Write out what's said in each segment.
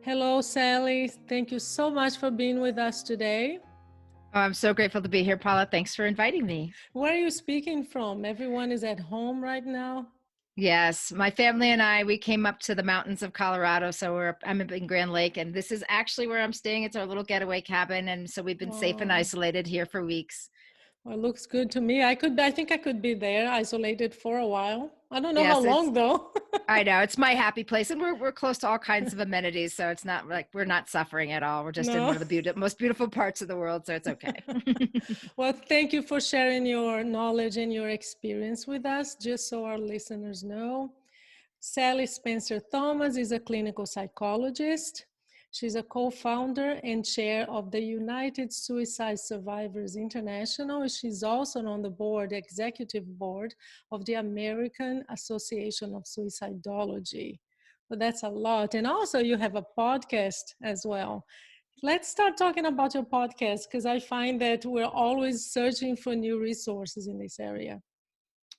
Hello, Sally. Thank you so much for being with us today. Oh, I'm so grateful to be here, Paula. Thanks for inviting me. Where are you speaking from? Everyone is at home right now. Yes, my family and I, we came up to the mountains of Colorado. I'm up in Grand Lake, and this is actually where I'm staying. It's our little getaway cabin. And so we've been safe and Oh, isolated here for weeks. well, it looks good to me. I think I could be there isolated for a while. I don't know how Yes, long though. I know it's my happy place, and we're close to all kinds of amenities. So it's not like we're not suffering at all. We're just in No. one of the most beautiful parts of the world. So it's okay. Well, thank you for sharing your knowledge and your experience with us, just so our listeners know. Sally Spencer Thomas is a clinical psychologist. She's a co-founder and chair of the United Suicide Survivors International. She's also on the board, executive board of the American Association of Suicidology. So that's a lot. And also you have a podcast as well. Let's start talking about your podcast because I find that we're always searching for new resources in this area.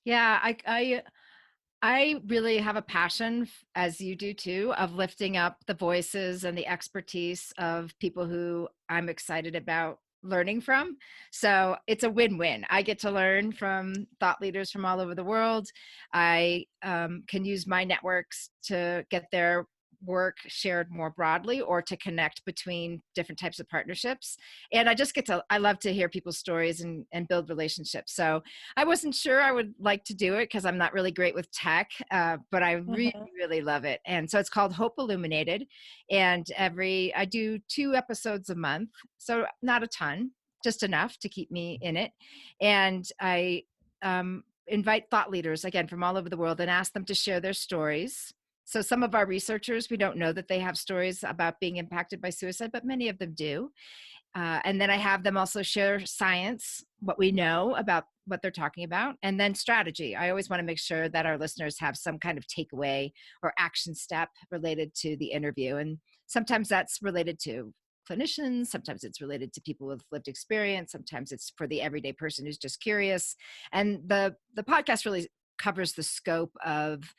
Yeah, I really have a passion, as you do too, of lifting up the voices and the expertise of people who I'm excited about learning from. So it's a win-win. I get to learn from thought leaders from all over the world. I can use my networks to get their work shared more broadly or to connect between different types of partnerships. And I love to hear people's stories and build relationships. So I wasn't sure I would like to do it because I'm not really great with tech, but I really, Uh-huh. really love it. And so it's called Hope Illuminated. And I do 2 episodes a month. So not a ton, just enough to keep me in it. And I invite thought leaders, again, from all over the world and ask them to share their stories. So some of our researchers, we don't know that they have stories about being impacted by suicide, but many of them do. And then I have them also share science, what we know about what they're talking about, and then strategy. I always want to make sure that our listeners have some kind of takeaway or action step related to the interview. And sometimes that's related to clinicians, sometimes it's related to people with lived experience, sometimes it's for the everyday person who's just curious. And the podcast really covers the scope of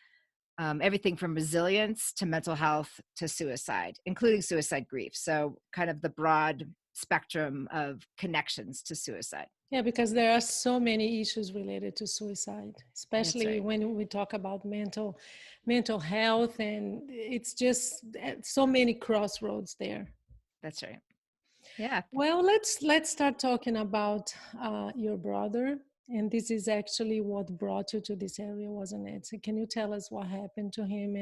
everything from resilience to mental health to suicide, including suicide grief. So, kind of the broad spectrum of connections to suicide. Yeah, because there are so many issues related to suicide, That's especially right. when we talk about mental health, and it's just so many crossroads there. That's right. Yeah. Well, let's start talking about your brother, and this is actually what brought you to this area, wasn't it? So can you tell us what happened to him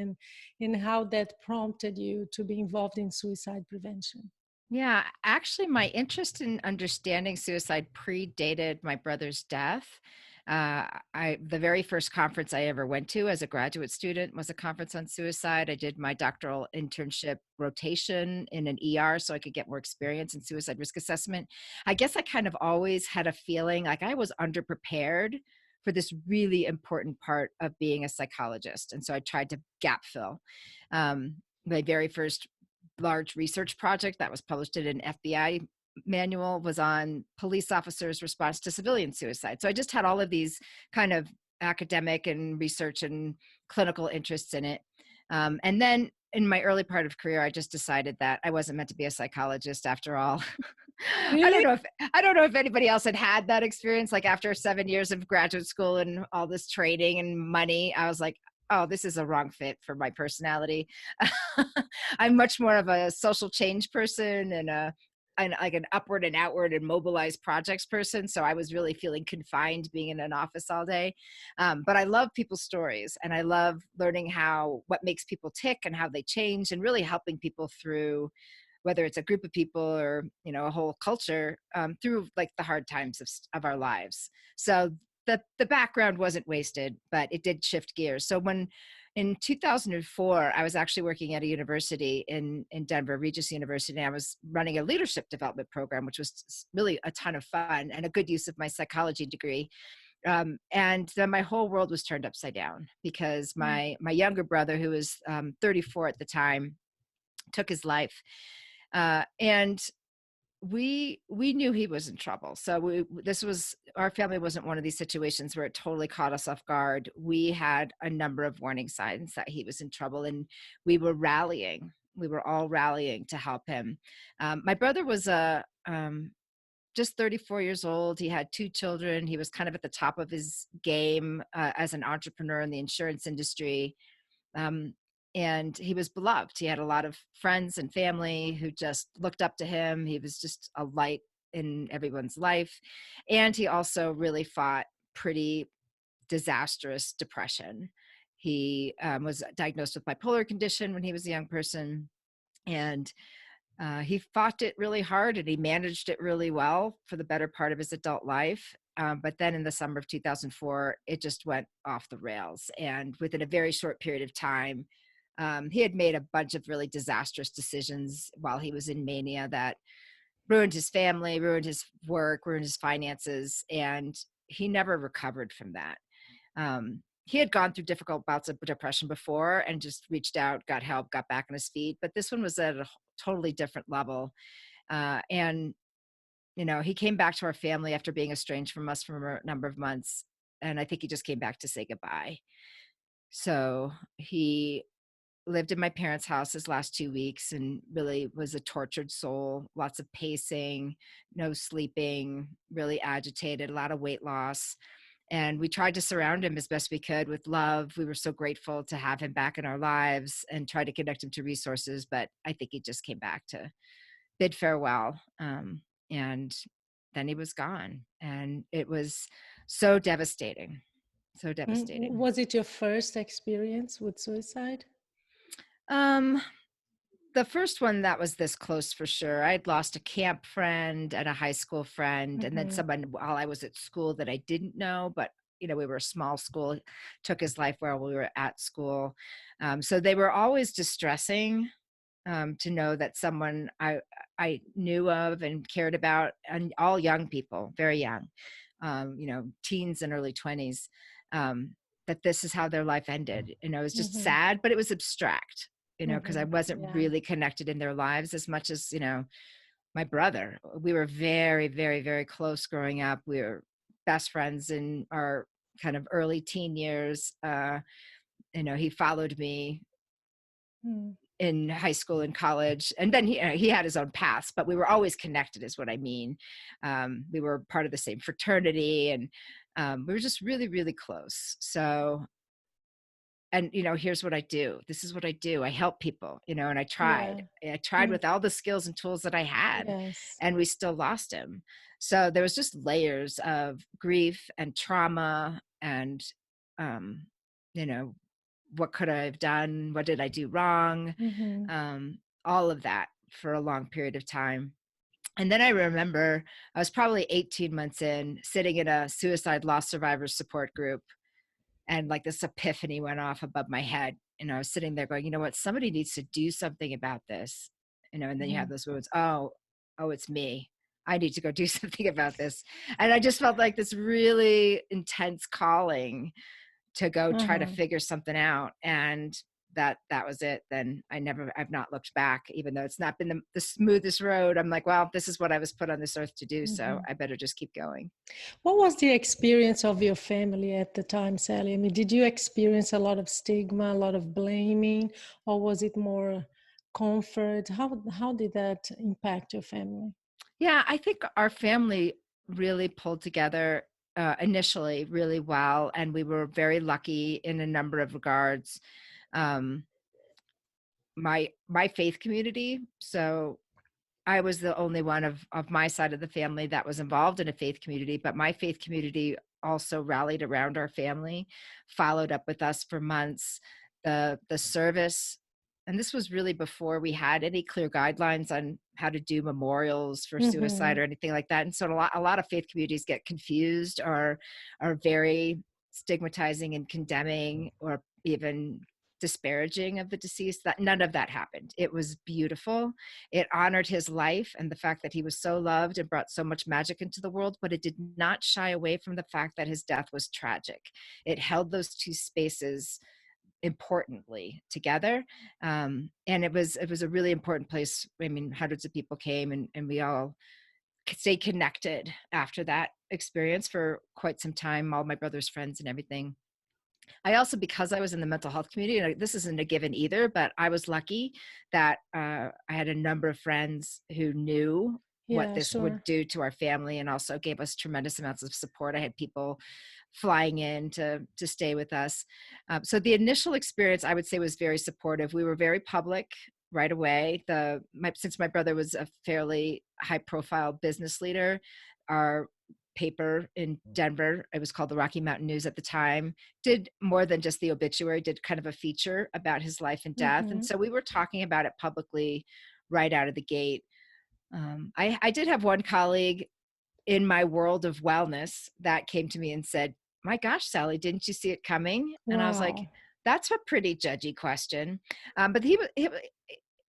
and how that prompted you to be involved in suicide prevention? Yeah. Actually, my interest in understanding suicide predated my brother's death. The very first conference I ever went to as a graduate student was a conference on suicide. I did my doctoral internship rotation in an ER so I could get more experience in suicide risk assessment. I guess I kind of always had a feeling like I was underprepared for this really important part of being a psychologist. And so I tried to gap fill. My very first large research project that was published in an FBI manual was on police officers' response to civilian suicide. So I just had all of these kind of academic and research and clinical interests in it. And then in my early part of career, I just decided that I wasn't meant to be a psychologist after all. I Really? don't know if I don't know if anybody else had that experience. Like after 7 years of graduate school and all this training and money, I was like, oh, this is a wrong fit for my personality. I'm much more of a social change person and like an upward and outward and mobilized projects person. So I was really feeling confined being in an office all day. But I love people's stories and I love learning what makes people tick and how they change and really helping people through whether it's a group of people or a whole culture through like the hard times of our lives. So the background wasn't wasted, but it did shift gears. So when in 2004, I was actually working at a university in Denver, Regis University, and I was running a leadership development program, which was really a ton of fun and a good use of my psychology degree. And then my whole world was turned upside down because Mm. my younger brother, who was 34 at the time, took his life. And we knew he was in trouble. So our family wasn't one of these situations where it totally caught us off guard. We had a number of warning signs that he was in trouble, and we were rallying we were all rallying to help him. My brother was just 34 years old. He had 2 children. He was kind of at the top of his game as an entrepreneur in the insurance industry. Um, and he was beloved. He had a lot of friends and family who just looked up to him. He was just a light in everyone's life. And he also really fought pretty disastrous depression. He was diagnosed with bipolar condition when he was a young person. And he fought it really hard, and he managed it really well for the better part of his adult life. But then in the summer of 2004, it just went off the rails. And within a very short period of time, he had made a bunch of really disastrous decisions while he was in mania that ruined his family, ruined his work, ruined his finances. And he never recovered from that. He had gone through difficult bouts of depression before and just reached out, got help, got back on his feet. But this one was at a totally different level. And, he came back to our family after being estranged from us for a number of months. And I think he just came back to say goodbye. So he lived in my parents' house his last 2 weeks and really was a tortured soul, lots of pacing, no sleeping, really agitated, a lot of weight loss. And we tried to surround him as best we could with love. We were so grateful to have him back in our lives and try to connect him to resources. But I think he just came back to bid farewell. And then he was gone. And it was so devastating. So devastating. Was it your first experience with suicide? The first one that was this close for sure. I'd lost a camp friend and a high school friend, and then someone while I was at school that I didn't know, but we were a small school, took his life while we were at school. So they were always distressing to know that someone I knew of and cared about, and all young people, very young, teens and early 20s, that this is how their life ended. It was just sad, but it was abstract, because I wasn't really connected in their lives as much as, my brother. We were very, very, very close growing up. We were best friends in our kind of early teen years. He followed me in high school and college, and then he had his own paths, but we were always connected is what I mean. We were part of the same fraternity, and we were just really, really close. So, and here's what I do. This is what I do. I help people, and I tried with all the skills and tools that I had, and we still lost him. So there was just layers of grief and trauma and what could I have done? What did I do wrong? All of that for a long period of time. And then I remember I was probably 18 months in, sitting in a suicide loss survivors support group, and like this epiphany went off above my head. And I was sitting there going, you know what, somebody needs to do something about this. And then you have those words, oh, it's me. I need to go do something about this. And I just felt like this really intense calling to go try to figure something out. And that was it. Then I've not looked back, even though it's not been the smoothest road. I'm like, well, this is what I was put on this earth to do. So I better just keep going. What was the experience of your family at the time, Sally? I mean, did you experience a lot of stigma, a lot of blaming, or was it more comfort? How did that impact your family? Yeah, I think our family really pulled together initially really well, and we were very lucky in a number of regards. My faith community, so I was the only one of my side of the family that was involved in a faith community, but my faith community also rallied around our family, followed up with us for months. The service, and this was really before we had any clear guidelines on how to do memorials for suicide or anything like that. And so a lot of faith communities get confused or are very stigmatizing and condemning or even disparaging of the deceased. That none of that happened. It was beautiful. It honored his life and the fact that he was so loved and brought so much magic into the world, but it did not shy away from the fact that his death was tragic. It held those two spaces importantly together. And it was a really important place. I mean, hundreds of people came, and we all stayed connected after that experience for quite some time, all my brother's friends and everything. I also, because I was in the mental health community, and this isn't a given either, but I was lucky that I had a number of friends who knew what Yeah, this would sure. do to our family and also gave us tremendous amounts of support. I had people flying in to stay with us. So the initial experience, I would say, was very supportive. We were very public right away. Since my brother was a fairly high profile business leader, our paper in Denver, it was called the Rocky Mountain News at the time, did more than just the obituary, did kind of a feature about his life and death. And Mm-hmm. so we were talking about it publicly right out of the gate. I did have one colleague in my world of wellness that came to me and said, "My gosh, Sally, didn't you see it coming?" And I was like, Wow. "That's a pretty judgy question." But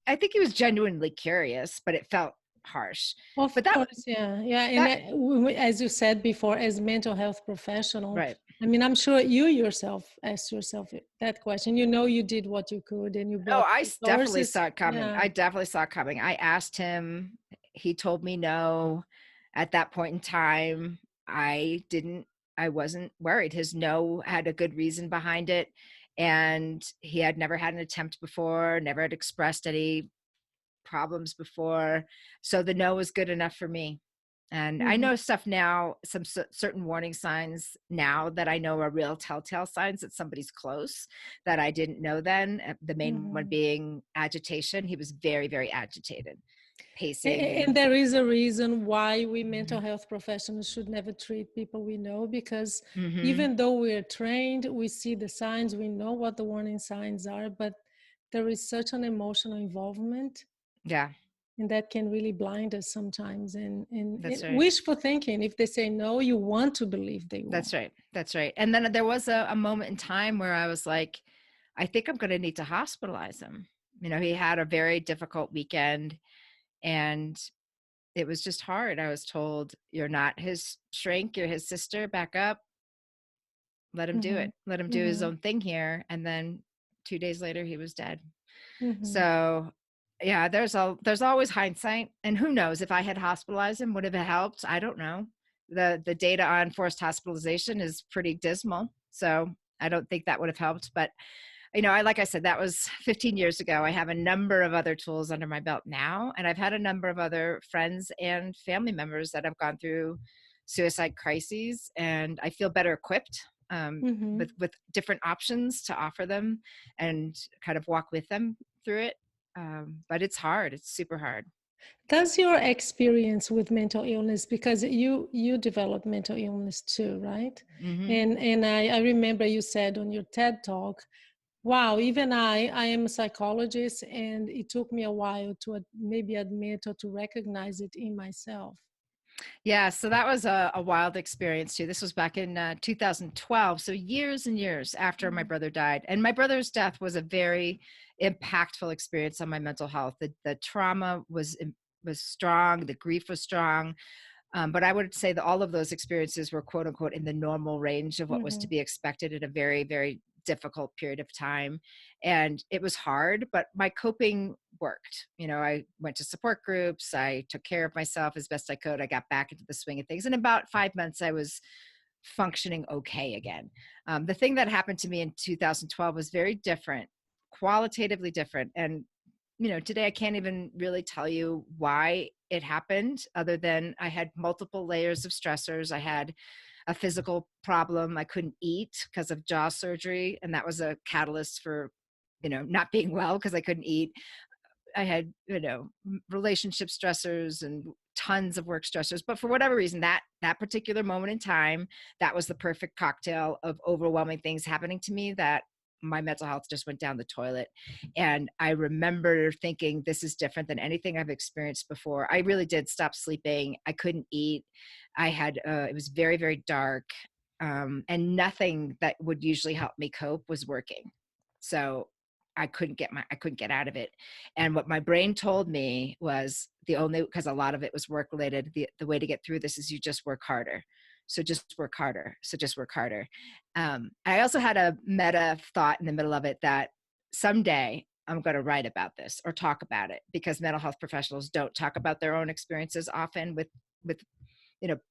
I think he was genuinely curious, but it felt harsh. Of But that, course, yeah, yeah. And that, as you said before, as mental health professional, right. I mean, I'm sure you yourself asked yourself that question. You know, you did what you could and you Oh, brought definitely resources. saw it coming. Yeah. I definitely saw it coming. I asked him, he told me no. At that point in time, I wasn't worried. His no had a good reason behind it. And he had never had an attempt before, never had expressed any problems before. So the no was good enough for me. And I Mm-hmm. know stuff now, some certain warning signs now that I know are real telltale signs that somebody's close that I didn't know then. The main one Mm-hmm. being agitation. He was very, very agitated, pacing And and there is a reason why we mental mhm, health professionals should never treat people we know, because mhm, even though we're trained, we see the signs, we know what the warning signs are, but there is such an emotional involvement, yeah, and that can really blind us sometimes. that's And right. wishful thinking, if they say no, you want to believe they That's won't. right. That's right. And then there was a moment in time where I was like, I think I'm going to need to hospitalize him. He had a very difficult weekend and it was just hard. I was told, "You're not his shrink, you're his sister, back up, let him do Mm-hmm. it, let him do his Mm-hmm. own thing here." And then 2 days later, he was dead. Mm-hmm. So yeah, there's always hindsight. And who knows, if I had hospitalized him, would have it helped? I don't know. The data on forced hospitalization is pretty dismal. So I don't think that would have helped. But like I said, that was 15 years ago. I have a number of other tools under my belt now, and I've had a number of other friends and family members that have gone through suicide crises, and I feel better equipped Mm-hmm. with different options to offer them and kind of walk with them through it. But it's hard. It's super hard. Does your experience with mental illness, because you developed mental illness too, right? Hmm. And I remember you said on your TED talk, wow, even I am a psychologist, and it took me a while to maybe admit or to recognize it in myself. Yeah, so that was a wild experience too. This was back in 2012, so years and years after my Mm-hmm. brother died. And my brother's death was a very impactful experience on my mental health. The trauma was strong, the grief was strong, but I would say that all of those experiences were quote unquote in the normal range of what was Mm-hmm. to be expected at a very, very difficult period of time. And it was hard, but my coping worked. I went to support groups, I took care of myself as best I could. I got back into the swing of things. In about 5 months, I was functioning okay again. The thing that happened to me in 2012 was very different, qualitatively different. And today I can't even really tell you why it happened, other than I had multiple layers of stressors. I had a physical problem. I couldn't eat because of jaw surgery, and that was a catalyst for, not being well because I couldn't eat. I had, relationship stressors and tons of work stressors. But for whatever reason, that particular moment in time, that was the perfect cocktail of overwhelming things happening to me that my mental health just went down the toilet. And I remember thinking, this is different than anything I've experienced before. I really did stop sleeping. I couldn't eat. I had, it was very, very dark. And nothing that would usually help me cope was working. So I couldn't get out of it. And what my brain told me was because a lot of it was work related, the way to get through this is you just work harder. So just work harder. So just work harder. I also had a meta thought in the middle of it that someday I'm going to write about this or talk about it, because mental health professionals don't talk about their own experiences often with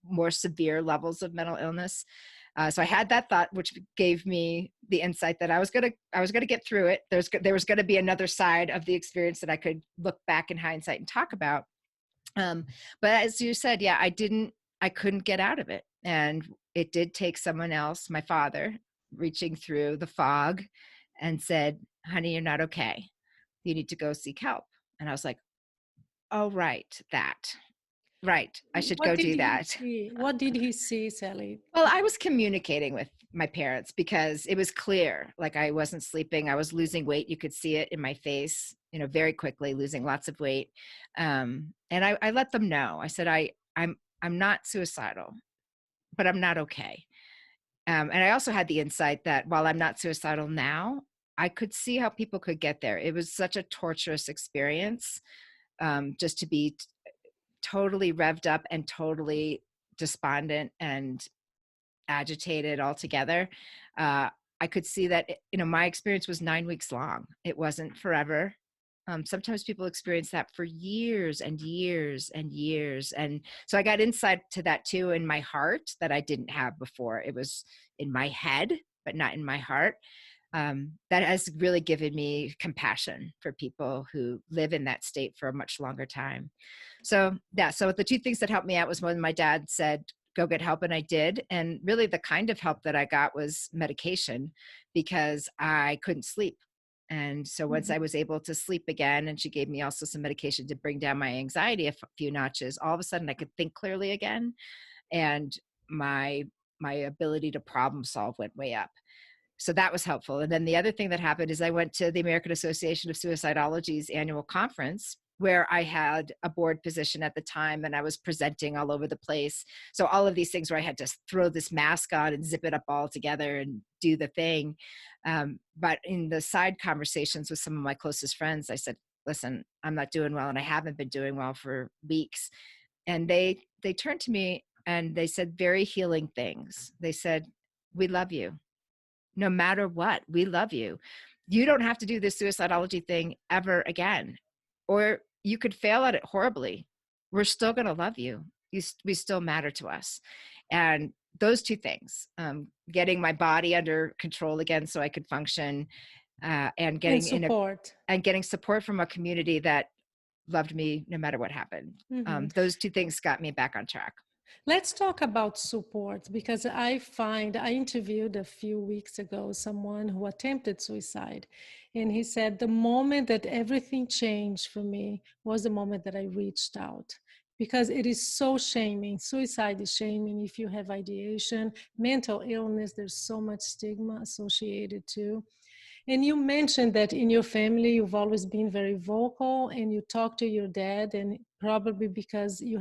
more severe levels of mental illness. So I had that thought, which gave me the insight that I was gonna get through it. There was gonna be another side of the experience that I could look back in hindsight and talk about. But as you said, yeah, I couldn't get out of it, and it did take someone else, my father, reaching through the fog, and said, "Honey, you're not okay. You need to go seek help." And I was like, "Oh, right, that." Right. I should What go did do he that. see? What did he see, Sally? Well, I was communicating with my parents because it was clear, like I wasn't sleeping. I was losing weight. You could see it in my face, very quickly, losing lots of weight. And I let them know. I said, I'm not suicidal, but I'm not okay. And I also had the insight that while I'm not suicidal now, I could see how people could get there. It was such a torturous experience, just to be totally revved up and totally despondent and agitated altogether. I could see that, my experience was 9 weeks long. It wasn't forever. Sometimes people experience that for years and years and years. And so I got insight to that too in my heart that I didn't have before. It was in my head, but not in my heart. That has really given me compassion for people who live in that state for a much longer time. So yeah, so the two things that helped me out was when my dad said, go get help, and I did. And really the kind of help that I got was medication because I couldn't sleep. And so once I was able to sleep again, and she gave me also some medication to bring down my anxiety a few notches, all of a sudden I could think clearly again. And my ability to problem solve went way up. So that was helpful. And then the other thing that happened is I went to the American Association of Suicidology's annual conference, where I had a board position at the time and I was presenting all over the place. So all of these things where I had to throw this mask on and zip it up all together and do the thing. But in the side conversations with some of my closest friends, I said, listen, I'm not doing well, and I haven't been doing well for weeks. And they turned to me and they said very healing things. They said, we love you. No matter what, we love you. You don't have to do this suicidology thing ever again, or you could fail at it horribly. We're still going to love you. We still matter to us. And those two things, getting my body under control again so I could function, and getting support. And getting support from a community that loved me no matter what happened. Those two things got me back on track. Let's talk about support, because I interviewed a few weeks ago someone who attempted suicide, and he said the moment that everything changed for me was the moment that I reached out, because it is so shaming. Suicide is shaming. If you have ideation, mental illness, there's so much stigma associated too. And you mentioned that in your family, you've always been very vocal, and you talked to your dad, and probably because he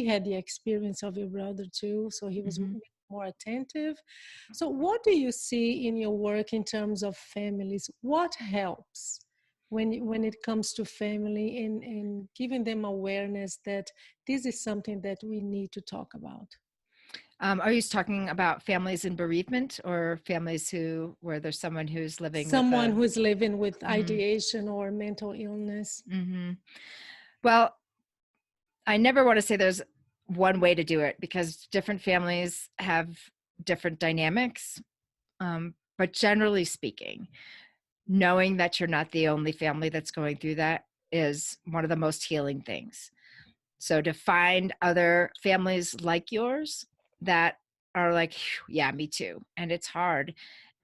had the experience of your brother too, so he was more attentive. So what do you see in your work in terms of families? What helps when it comes to family, and giving them awareness that this is something that we need to talk about? Are you talking about families in bereavement, or families where there's someone who's living Someone with who's living with ideation or mental illness? Well, I never want to say there's one way to do it, because different families have different dynamics. But generally speaking, knowing that you're not the only family that's going through that is one of the most healing things. So to find other families like yours that are like, yeah, me too, and it's hard,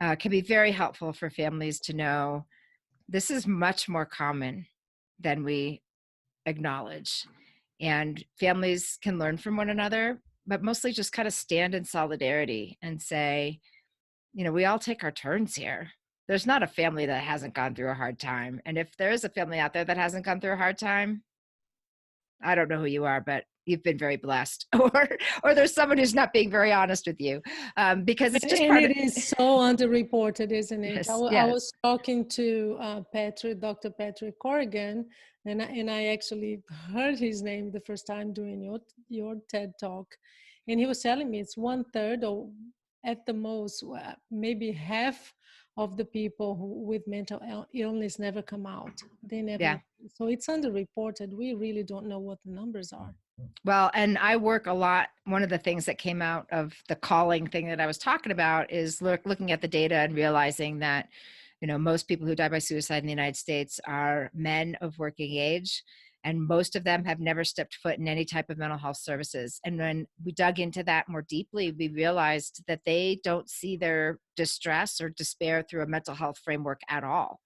can be very helpful for families to know this is much more common than we acknowledge. And families can learn from one another, but mostly just kind of stand in solidarity and say, we all take our turns here. There's not a family that hasn't gone through a hard time. And if there is a family out there that hasn't gone through a hard time, I don't know who you are, but you've been very blessed, or there's someone who's not being very honest with you, because it's just and it is so underreported, isn't it? Yes, I was talking to Dr. Patrick Corrigan, and I actually heard his name the first time doing your TED talk, and he was telling me it's 1/3, or at the most maybe half of the people with mental illness never come out. They never. yeah. So it's underreported. We really don't know what the numbers are. Well, and I work a lot. One of the things that came out of the calling thing that I was talking about is looking at the data and realizing that, most people who die by suicide in the United States are men of working age, and most of them have never stepped foot in any type of mental health services. And when we dug into that more deeply, we realized that they don't see their distress or despair through a mental health framework at all.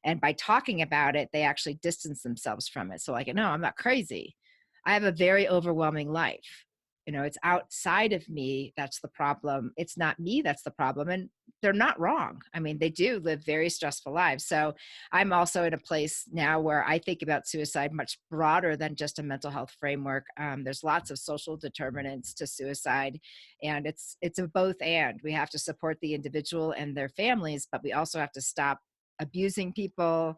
And by talking about it, they actually distance themselves from it. So, like, no, I'm not crazy. I have a very overwhelming life. It's outside of me that's the problem. It's not me that's the problem. And they're not wrong. I mean, they do live very stressful lives. So I'm also in a place now where I think about suicide much broader than just a mental health framework. There's lots of social determinants to suicide, and it's a both and. We have to support the individual and their families, but we also have to stop abusing people,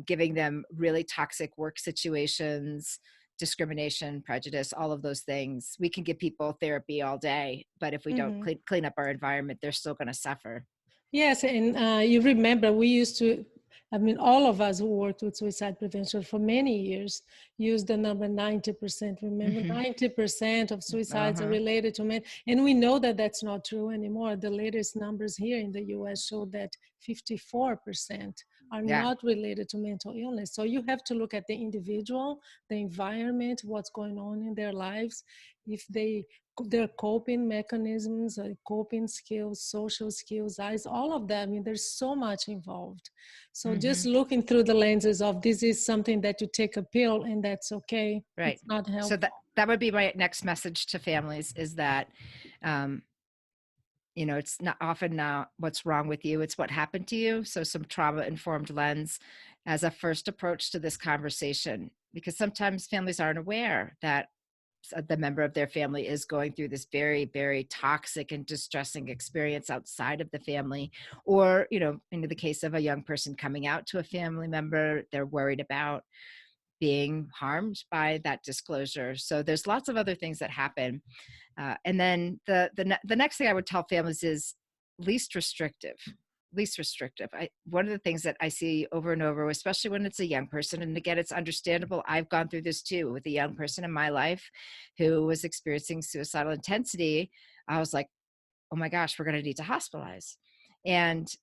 giving them really toxic work situations, discrimination, prejudice, all of those things. We can give people therapy all day, but if we don't Mm-hmm. clean up our environment, they're still going to suffer. Yes, and you remember we used to, I mean, all of us who worked with suicide prevention for many years used the number 90%. Remember, 90% of suicides are Uh-huh. related to men. And we know that that's not true anymore. The latest numbers here in the US show that 54% are Yeah. not related to mental illness. So you have to look at the individual, the environment, what's going on in their lives. If their coping mechanisms, coping skills, social skills, eyes, all of them. I mean, there's so much involved. So just looking through the lenses of this is something that you take a pill and that's okay. Right. It's not So helpful. that would be my next message to families is that, um, it's not often not what's wrong with you, it's what happened to you. So some trauma informed lens as a first approach to this conversation, because sometimes families aren't aware that the member of their family is going through this very, very toxic and distressing experience outside of the family. Or, in the case of a young person coming out to a family member, they're worried about being harmed by that disclosure. So there's lots of other things that happen. And then the next thing I would tell families is least restrictive. Least restrictive. One of the things that I see over and over, especially when it's a young person, and again, it's understandable. I've gone through this too with a young person in my life who was experiencing suicidal intensity. I was like, oh my gosh, we're going to need to hospitalize. And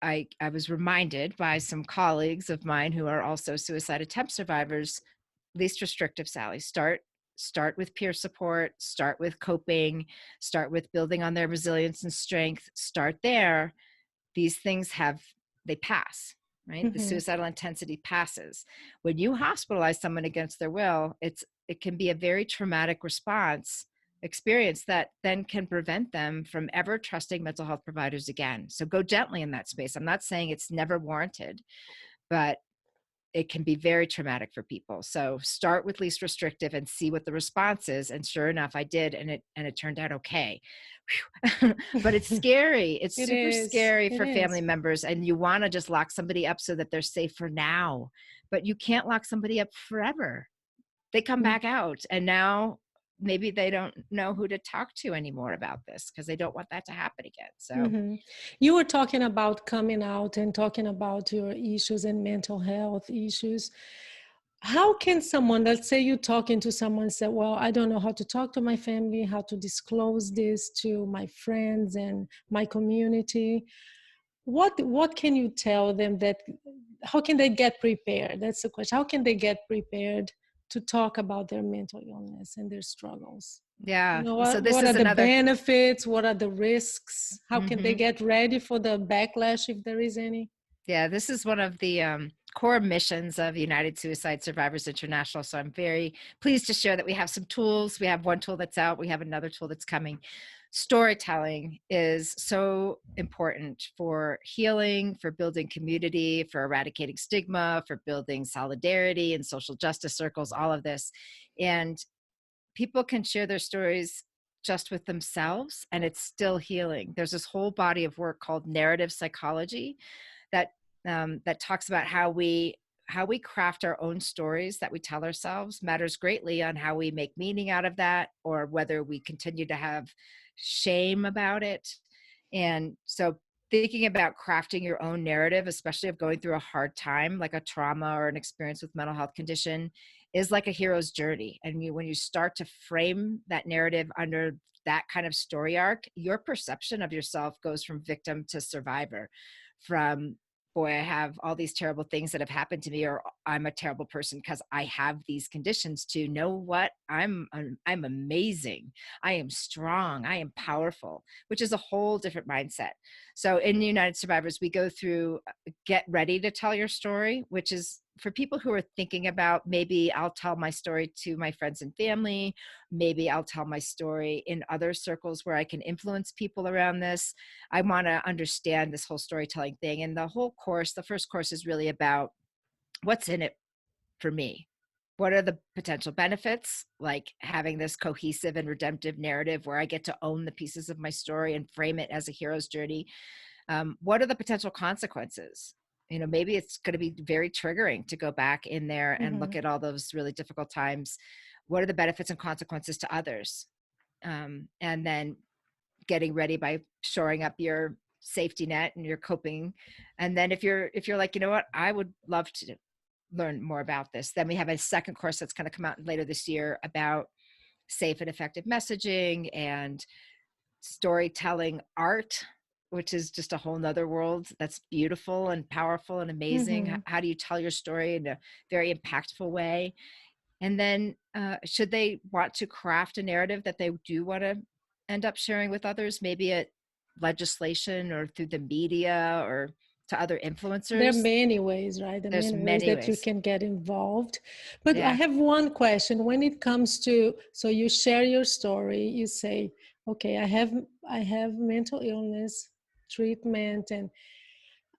I was reminded by some colleagues of mine who are also suicide attempt survivors, least restrictive, Sally. Start with peer support, start with coping, start with building on their resilience and strength. Start there. These things they pass, right? The Mm-hmm. suicidal intensity passes. When you hospitalize someone against their will, it can be a very traumatic experience that then can prevent them from ever trusting mental health providers again. So go gently in that space. I'm not saying it's never warranted, but it can be very traumatic for people. So start with least restrictive and see what the response is. And sure enough, I did, and it turned out okay. But it's scary. It's It super is. scary It for family is. members, and you want to just lock somebody up so that they're safe for now. But you can't lock somebody up forever. They come back out, and now maybe they don't know who to talk to anymore about this because they don't want that to happen again. So Mm-hmm. You were talking about coming out and talking about your issues and mental health issues. How can someone, let's say you're talking to someone, say, well, I don't know how to talk to my family, how to disclose this to my friends and my community. What can you tell them that, how can they get prepared? That's the question. How can they get prepared to talk about their mental illness and their struggles? You yeah, know, so this what are is the another. benefits? What are the risks? How can they Mhm. get ready for the backlash if there is any? Yeah, this is one of the core missions of United Suicide Survivors International. So I'm very pleased to share that we have some tools. We have one tool that's out. We have another tool that's coming. Storytelling is so important for healing, for building community, for eradicating stigma, for building solidarity and social justice circles, all of this. And people can share their stories just with themselves, and it's still healing. There's this whole body of work called narrative psychology that that talks about how we craft our own stories that we tell ourselves matters greatly on how we make meaning out of that, or whether we continue to have shame about it. And so thinking about crafting your own narrative, especially of going through a hard time like a trauma or an experience with mental health condition, is like a hero's journey. And when you start to frame that narrative under that kind of story arc, your perception of yourself goes from victim to survivor, from, boy, I have all these terrible things that have happened to me, or I'm a terrible person because I have these conditions, to know what, I'm amazing, I am strong, I am powerful, which is a whole different mindset. So in United Survivors, we go through get ready to tell your story, which is for people who are thinking about, maybe I'll tell my story to my friends and family, maybe I'll tell my story in other circles where I can influence people around this. I want to understand this whole storytelling thing. And the whole course, the first course, is really about what's in it for me. What are the potential benefits, like having this cohesive and redemptive narrative where I get to own the pieces of my story and frame it as a hero's journey? What are the potential consequences? Maybe it's going to be very triggering to go back in there and look at all those really difficult times. What are the benefits and consequences to others? And then getting ready by shoring up your safety net and your coping. And then if you're like, what, I would love to learn more about this, then we have a second course that's going to come out later this year about safe and effective messaging and storytelling art, which is just a whole nother world that's beautiful and powerful and amazing. How do you tell your story in a very impactful way? And then should they want to craft a narrative that they do want to end up sharing with others, maybe at legislation or through the media or to other influencers? There are many ways, right? There are There's many ways many that you ways. can get involved. But I Yeah. have one question. When it comes to, so you share your story, you say, okay, I have mental illness treatment, and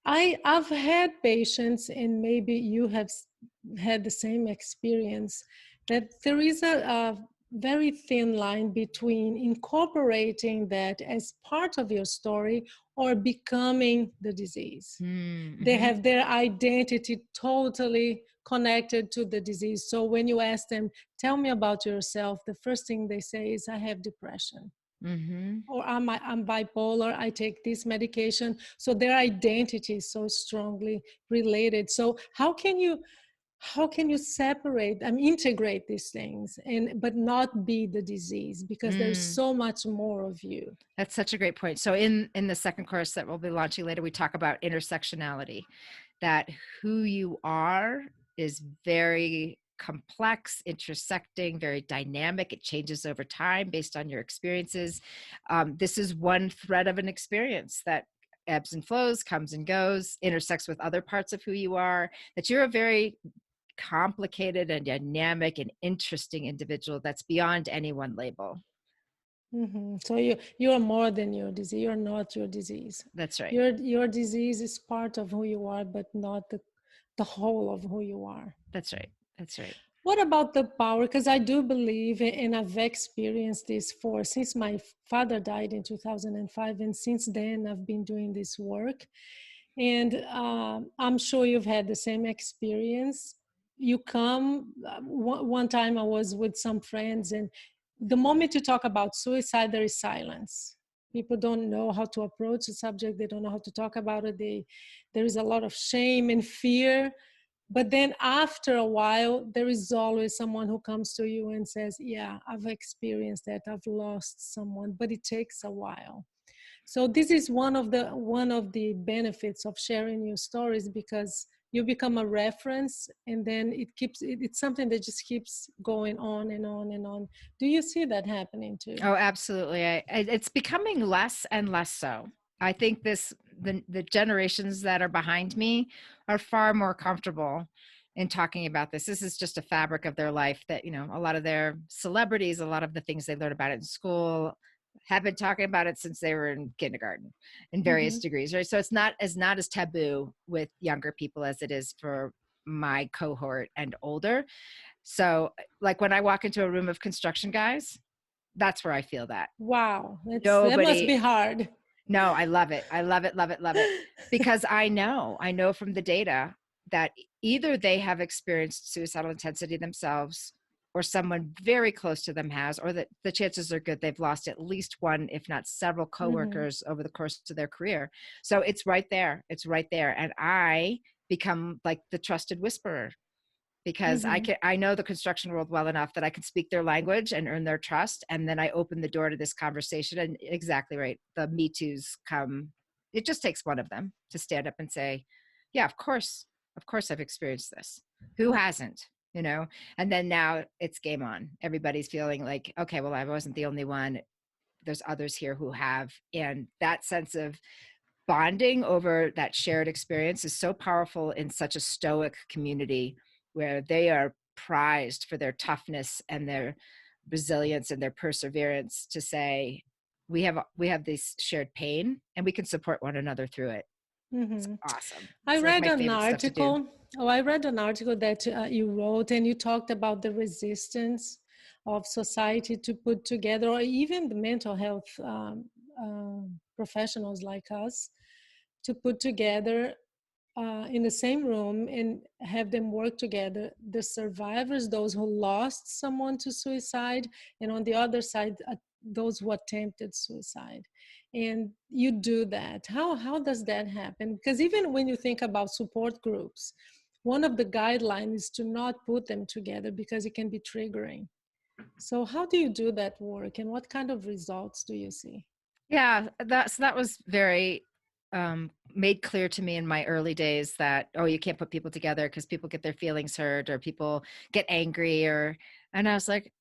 I've had patients, and maybe you have had the same experience, that there is a very thin line between incorporating that as part of your story or becoming the disease. They have their identity totally connected to the disease. So when you ask them, tell me about yourself, the first thing they say is, I have depression. Or I'm bipolar, I take this medication. So their identity is so strongly related. So how can you separate and integrate these things, but not be the disease, because there's so much more of you? That's such a great point. So in the second course that we'll be launching later, we talk about intersectionality, that who you are is very complex, intersecting, very dynamic. It changes over time based on your experiences. This is one thread of an experience that ebbs and flows, comes and goes, intersects with other parts of who you are, that you're a very complicated and dynamic and interesting individual that's beyond any one label. So you are more than your disease. You're not your disease. That's right. Your disease is part of who you are, but not the whole of who you are. That's right. That's right. What about the power? Because I do believe, and I've experienced this since my father died in 2005, and since then I've been doing this work. And I'm sure you've had the same experience. You come, one time I was with some friends, and the moment you talk about suicide, there is silence. People don't know how to approach the subject. They don't know how to talk about it. There is a lot of shame and fear. But then after a while, there is always someone who comes to you and says, yeah, I've experienced that. I've lost someone, but it takes a while. So this is one of the benefits of sharing your stories, because you become a reference, and then it's something that just keeps going on and on and on. Do you see that happening too? Oh, absolutely. It's becoming less and less so. I think the generations that are behind me are far more comfortable in talking about this. This is just a fabric of their life that, a lot of their celebrities, a lot of the things they learned about it in school have been talking about it since they were in kindergarten in various degrees, right? So it's not as taboo with younger people as it is for my cohort and older. So like when I walk into a room of construction guys, that's where I feel that. Wow, that must be hard. No, I love it. I love it, love it, love it. Because I know from the data that either they have experienced suicidal intensity themselves, or someone very close to them has, or that the chances are good they've lost at least one, if not several coworkers over the course of their career. So it's right there. It's right there. And I become like the trusted whisperer. because I know the construction world well enough that I can speak their language and earn their trust. And then I open the door to this conversation. And exactly right. The Me Too's come. It just takes one of them to stand up and say, yeah, of course I've experienced this. Who hasn't? You know? And then now it's game on. Everybody's feeling like, okay, well, I wasn't the only one. There's others here who have. And that sense of bonding over that shared experience is so powerful in such a stoic community where they are prized for their toughness and their resilience and their perseverance to say, we have this shared pain and we can support one another through it. It's awesome. I It's like read my an favorite stuff to do. article. Oh, I read an article that you wrote, and you talked about the resistance of society to put together, or even the mental health professionals like us, to put together in the same room and have them work together, the survivors, those who lost someone to suicide, and on the other side, those who attempted suicide. And you do that. How does that happen? Because even when you think about support groups, one of the guidelines is to not put them together because it can be triggering. So how do you do that work, and what kind of results do you see? Yeah, that was very made clear to me in my early days that, oh, you can't put people together because people get their feelings hurt or people get angry, and I was like,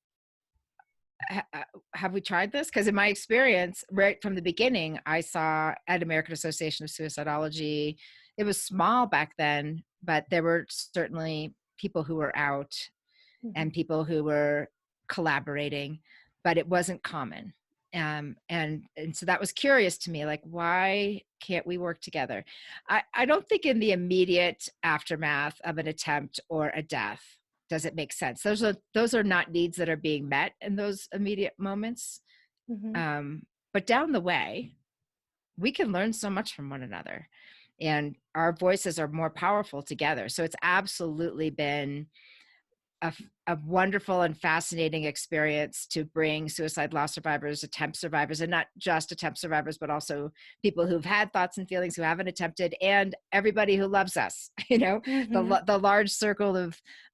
have we tried this? Because in my experience, right from the beginning, I saw at American Association of Suicidology, it was small back then, but there were certainly people who were out and people who were collaborating, but it wasn't common. And so that was curious to me, like, why can't we work together? I don't think in the immediate aftermath of an attempt or a death does it make sense. Those are not needs that are being met in those immediate moments. But down the way, we can learn so much from one another, and our voices are more powerful together. So it's absolutely been a wonderful and fascinating experience to bring suicide loss survivors, attempt survivors, and not just attempt survivors, but also people who've had thoughts and feelings who haven't attempted, and everybody who loves us, the large circle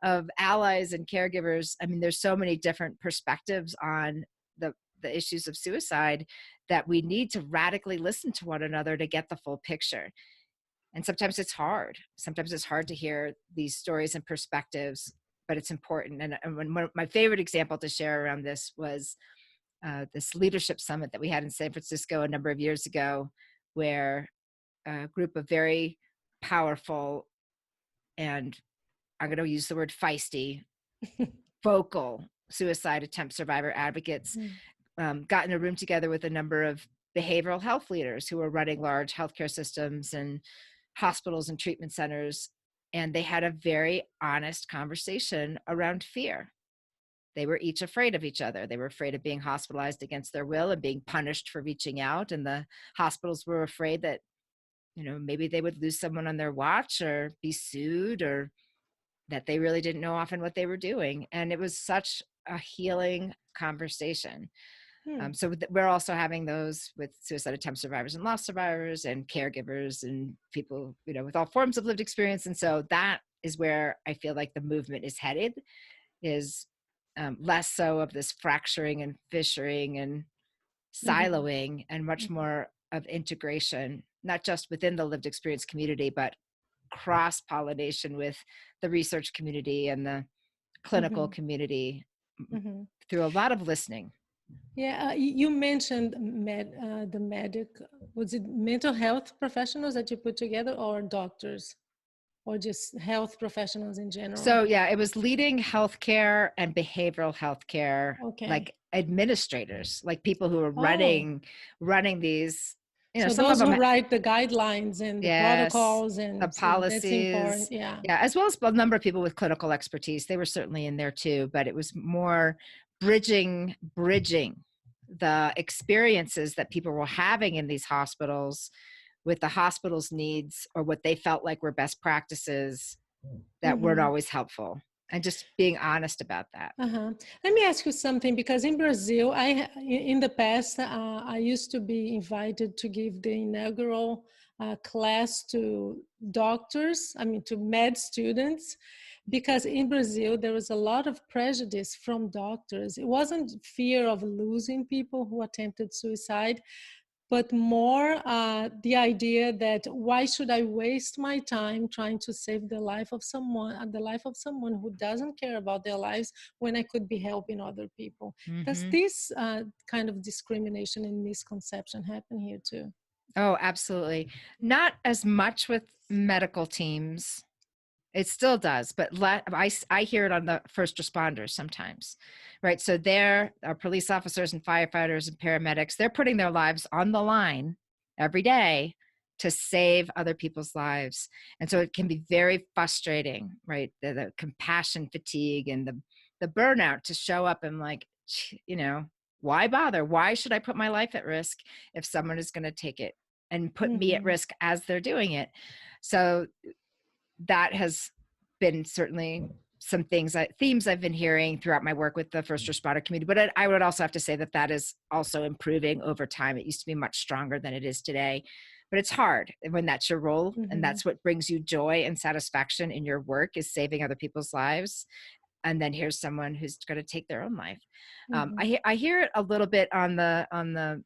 of allies and caregivers. I mean, there's so many different perspectives on the issues of suicide that we need to radically listen to one another to get the full picture. And sometimes it's hard. Sometimes it's hard to hear these stories and perspectives, but it's important. And my favorite example to share around this was this leadership summit that we had in San Francisco a number of years ago, where a group of very powerful, and I'm going to use the word feisty, vocal suicide attempt survivor advocates got in a room together with a number of behavioral health leaders who were running large healthcare systems and hospitals and treatment centers. And they had a very honest conversation around fear. They were each afraid of each other. They were afraid of being hospitalized against their will and being punished for reaching out. And the hospitals were afraid that, maybe they would lose someone on their watch or be sued, or that they really didn't know often what they were doing. And it was such a healing conversation. So we're also having those with suicide attempt survivors and loss survivors and caregivers and people, with all forms of lived experience. And so that is where I feel like the movement is headed, is less so of this fracturing and fissuring and siloing, and much more of integration, not just within the lived experience community, but cross-pollination with the research community and the clinical community through a lot of listening. Yeah, you mentioned the medic. Was it mental health professionals that you put together, or doctors, or just health professionals in general? So yeah, it was leading healthcare and behavioral healthcare, like administrators, like people who are running So these. Some those of them who write the guidelines and the protocols and the policies, that's important. Yeah, as well as a number of people with clinical expertise. They were certainly in there too, but it was more bridging the experiences that people were having in these hospitals with the hospital's needs, or what they felt like were best practices that weren't always helpful, and just being honest about that. Let me ask you something, because in Brazil, in the past, I used to be invited to give the inaugural class to doctors, to med students. because in Brazil, there was a lot of prejudice from doctors. It wasn't fear of losing people who attempted suicide, but more the idea that why should I waste my time trying to save the life of someone who doesn't care about their lives when I could be helping other people. Does Mm-hmm. this kind of discrimination and misconception happen here too? Oh, absolutely. Not as much with medical teams. It still does, but I hear it on the first responders sometimes, right? So they're our police officers and firefighters and paramedics. They're putting their lives on the line every day to save other people's lives, and so it can be very frustrating, right? The compassion fatigue and the burnout to show up and like, you know, why bother? Why should I put my life at risk if someone is going to take it and put me at Mm-hmm. risk as they're doing it? So that has been certainly some themes I've been hearing throughout my work with the first responder community. But I would also have to say that that is also improving over time. It used to be much stronger than it is today, but it's hard when that's your role and Mm-hmm. that's what brings you joy and satisfaction in your work, is saving other people's lives. And then here's someone who's going to take their own life. Mm-hmm. I hear it a little bit on the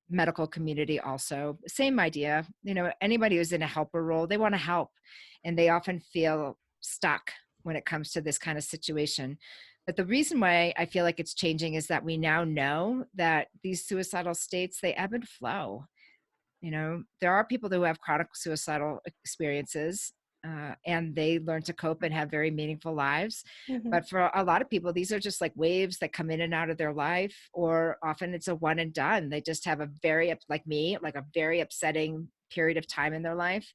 medical community also. Same idea. You know, anybody who's in a helper role, they want to help, and they often feel stuck when it comes to this kind of situation. But the reason why I feel like it's changing is that we now know that these suicidal states, they ebb and flow. You know, there are people who have chronic suicidal experiences, and they learn to cope and have very meaningful lives. Mm-hmm. But for a lot of people, these are just like waves that come in and out of their life, or often it's a one and done. They just have a like me, like a very upsetting period of time in their life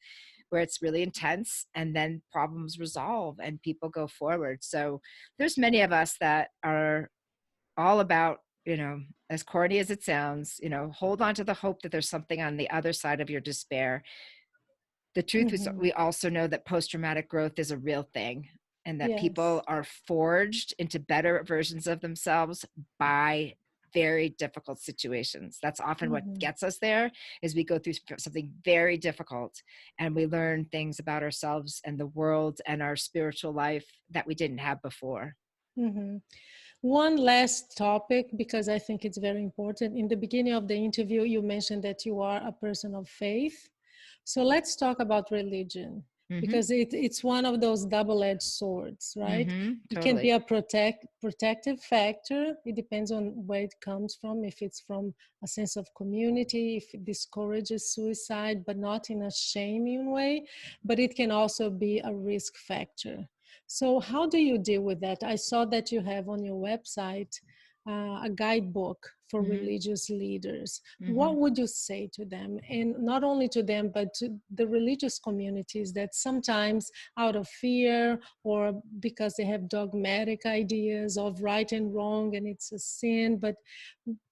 where it's really intense, and then problems resolve and people go forward. So there's many of us that are all about, you know, as corny as it sounds, you know, hold on to the hope that there's something on the other side of your despair. The truth is, Mm-hmm. we also know that post-traumatic growth is a real thing, and that people Yes. are forged into better versions of themselves by very difficult situations. That's often what Mm-hmm. gets us there, is we go through something very difficult and we learn things about ourselves and the world and our spiritual life that we didn't have before. Mm-hmm. One last topic, because I think it's very important. In the beginning of the interview, you mentioned that you are a person of faith. So let's talk about religion, Mm-hmm. because it's one of those double-edged swords, right? Mm-hmm. It can be Totally. a protective factor. It depends on where it comes from. If it's from a sense of community, if it discourages suicide, but not in a shaming way, but it can also be a risk factor. So how do you deal with that? I saw that you have on your website a guidebook for Mm-hmm. religious leaders. Mm-hmm. What would you say to them? And not only to them, but to the religious communities that sometimes out of fear or because they have dogmatic ideas of right and wrong and it's a sin, but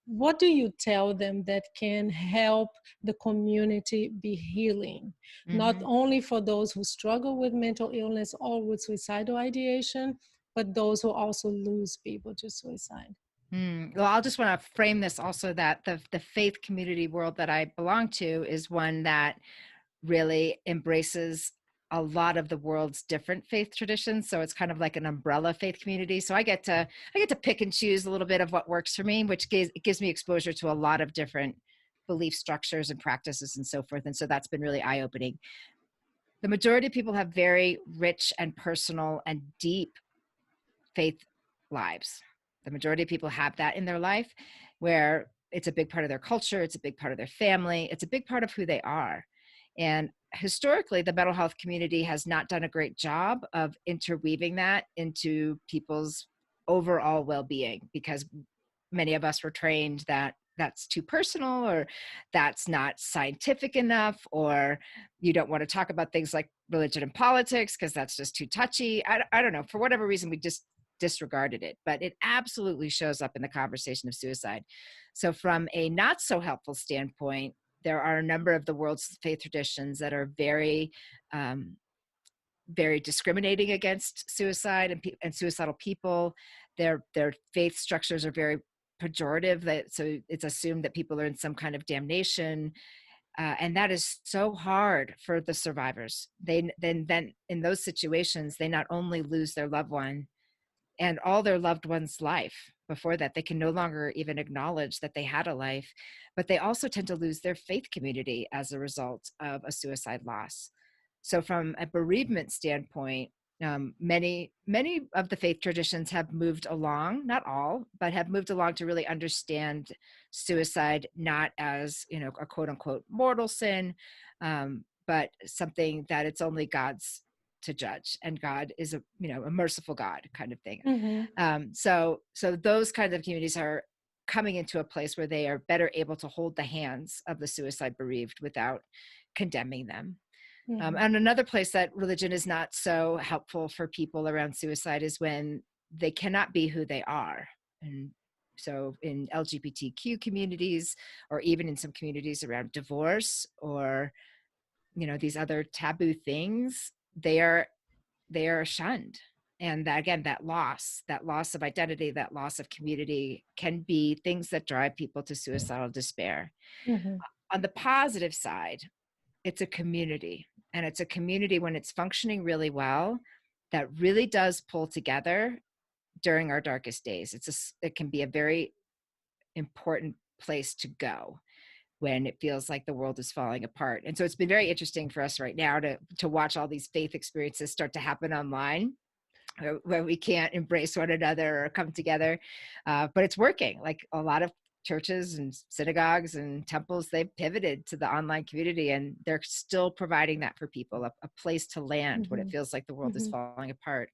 what do you tell them that can help the community be healing? Not Mm-hmm. only for those who struggle with mental illness or with suicidal ideation, but those who also lose people to suicide. Well, I'll just want to frame this also, that the faith community world that I belong to is one that really embraces a lot of the world's different faith traditions. So it's kind of like an umbrella faith community. So I get to pick and choose a little bit of what works for me, which gives me exposure to a lot of different belief structures and practices and so forth. And so that's been really eye-opening. The majority of people have very rich and personal and deep faith lives. The majority of people have that in their life, where it's a big part of their culture, it's a big part of their family, it's a big part of who they are. And historically, the mental health community has not done a great job of interweaving that into people's overall well-being, because many of us were trained that that's too personal, or that's not scientific enough, or you don't want to talk about things like religion and politics because that's just too touchy. I don't know, for whatever reason we just disregarded it, but it absolutely shows up in the conversation of suicide. So from a not so helpful standpoint, there are a number of the world's faith traditions that are very very discriminating against suicide and suicidal people. Their faith structures are very pejorative, that so it's assumed that people are in some kind of damnation. And that is so hard for the survivors. They then in those situations, they not only lose their loved one and all their loved one's life before that, they can no longer even acknowledge that they had a life, but they also tend to lose their faith community as a result of a suicide loss. So from a bereavement standpoint, many of the faith traditions have moved along, not all, but have moved along to really understand suicide not as, a quote unquote mortal sin, but something that it's only God's to judge, and God is a merciful God kind of thing. Mm-hmm. So those kinds of communities are coming into a place where they are better able to hold the hands of the suicide bereaved without condemning them. Mm-hmm. And another place that religion is not so helpful for people around suicide is when they cannot be who they are. And so in LGBTQ communities, or even in some communities around divorce, or these other taboo things, they are shunned. And that, again, that loss of identity, that loss of community can be things that drive people to suicidal despair. Mm-hmm. On the positive side, it's a community, and it's a community when it's functioning really well that really does pull together during our darkest days. It can be a very important place to go when it feels like the world is falling apart. And so it's been very interesting for us right now to watch all these faith experiences start to happen online, where we can't embrace one another or come together. But it's working. Like a lot of churches and synagogues and temples, they've pivoted to the online community, and they're still providing that for people, a place to land when it Mm-hmm. feels like the world is Mm-hmm. falling apart.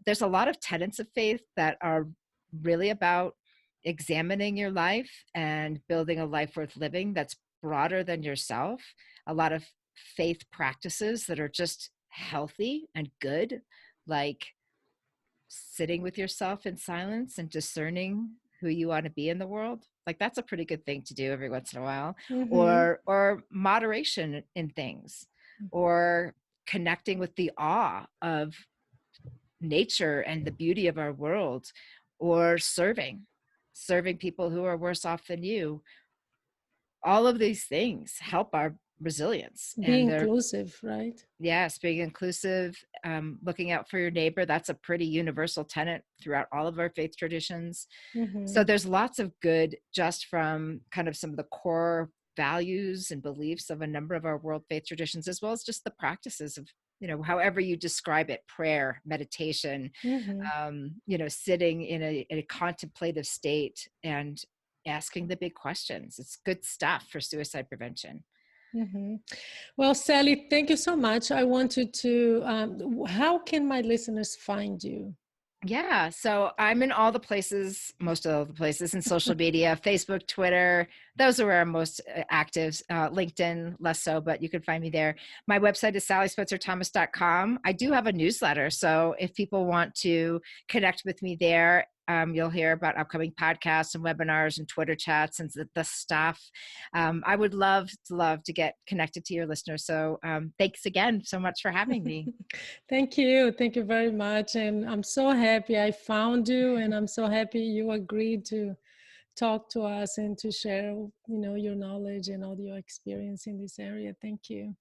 There's a lot of tenets of faith that are really about examining your life and building a life worth living that's broader than yourself. A lot of faith practices that are just healthy and good, like sitting with yourself in silence and discerning who you want to be in the world. Like that's a pretty good thing to do every once in a while. Mm-hmm. Or moderation in things, or connecting with the awe of nature and the beauty of our world, or serving people who are worse off than you. All of these things help our resilience, Be and they're, inclusive, right? yes, being inclusive, looking out for your neighbor. That's a pretty universal tenet throughout all of our faith traditions. So Mm-hmm. there's lots of good just from kind of some of the core values and beliefs of a number of our world faith traditions, as well as just the practices of, however you describe it, prayer, meditation, Mm-hmm. sitting in a contemplative state and asking the big questions. It's good stuff for suicide prevention. Mm-hmm. Well, Sally, thank you so much. I wanted to, how can my listeners find you? Yeah, so I'm in all the places, most of the places in social media, Facebook, Twitter. Those are where I'm most active. LinkedIn, less so, but you can find me there. My website is sallyspencerthomas.com. I do have a newsletter, so if people want to connect with me there, you'll hear about upcoming podcasts and webinars and Twitter chats and the stuff. I would love to get connected to your listeners. So thanks again so much for having me. Thank you. Thank you very much. And I'm so happy I found you, and I'm so happy you agreed to talk to us and to share, your knowledge and all your experience in this area. Thank you.